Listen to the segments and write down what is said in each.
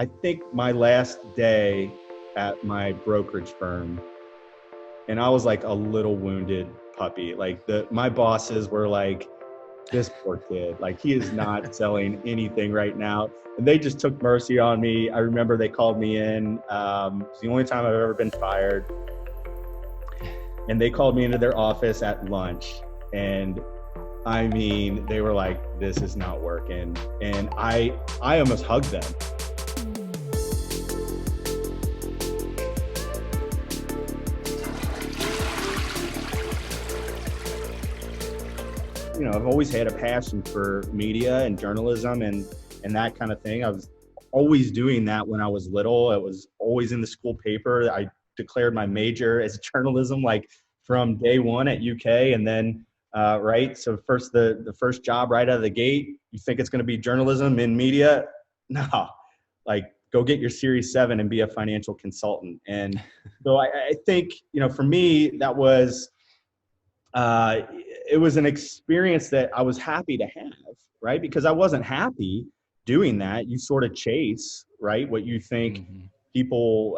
I think my last day at my brokerage firm, and I was like a little wounded puppy. Like my bosses were like, this poor kid, like he is not selling anything right now. And they just took mercy on me. I remember they called me in. It's the only time I've ever been fired. And they called me into their office at lunch. And I mean, they were like, this is not working. And I almost hugged them. You know, I've always had a passion for media and journalism and that kind of thing. I was always doing that when I was little. It was always in the school paper. I declared my major as journalism, like from day one at UK. And then, right. So first, the first job right out of the gate, you think it's going to be journalism in media? No, like go get your Series 7 and be a financial consultant. And so I think, you know, for me, that was, it was an experience that I was happy to have, right? Because I wasn't happy doing that. You sort of chase, right, what you think people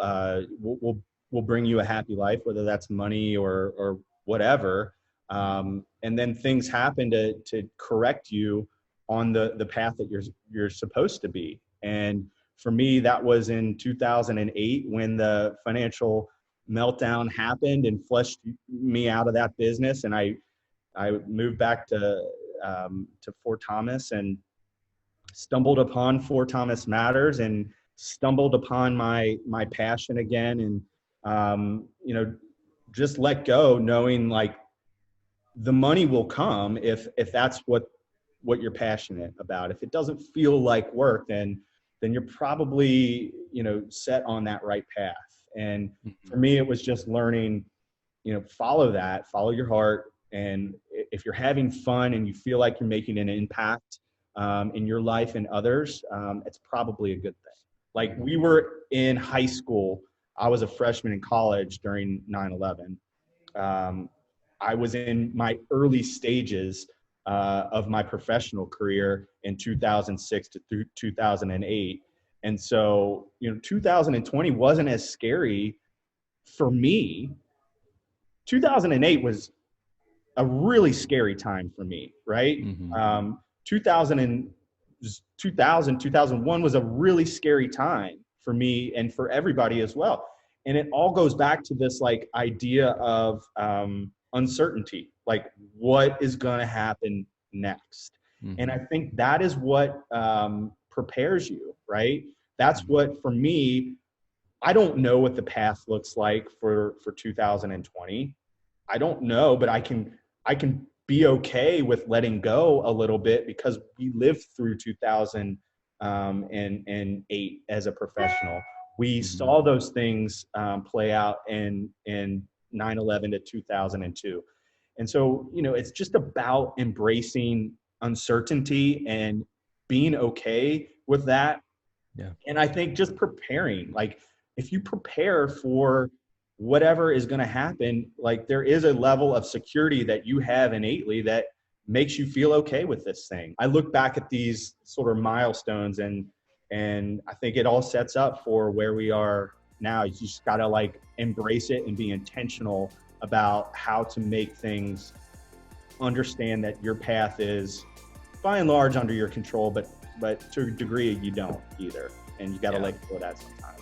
will bring you a happy life, whether that's money or whatever. And then things happen to correct you on the path that you're supposed to be. And for me, that was in 2008 when the financial meltdown happened and flushed me out of that business. And I moved back to Fort Thomas and stumbled upon Fort Thomas Matters and stumbled upon my passion again. And, you know, just let go knowing like the money will come if that's what you're passionate about. If it doesn't feel like work, then you're probably, you know, set on that right path. And for me, it was just learning, you know, follow your heart. And if you're having fun and you feel like you're making an impact in your life and others, it's probably a good thing. Like we were in high school. I was a freshman in college during 9/11. I was in my early stages of my professional career in 2006 to 2008. And so, you know, 2020 wasn't as scary for me. 2008 was a really scary time for me, right? 2001 was a really scary time for me and for everybody as well. And it all goes back to this like idea of uncertainty, like what is going to happen next. And I think that is what prepares you, right? That's what, for me, I don't know what the path looks like for 2020. I don't know, but I can be okay with letting go a little bit because we lived through 2008 as a professional. We saw those things play out in 9/11 to 2002. And so, you know, it's just about embracing uncertainty and being okay with that. Yeah. And I think just preparing, like if you prepare for whatever is going to happen, like there is a level of security that you have innately that makes you feel okay with this thing. I look back at these sort of milestones and I think it all sets up for where we are now. You just got to like embrace it and be intentional about how to make things, understand that your path is by and large under your control, but to a degree you don't either. And you got to let go of that sometimes.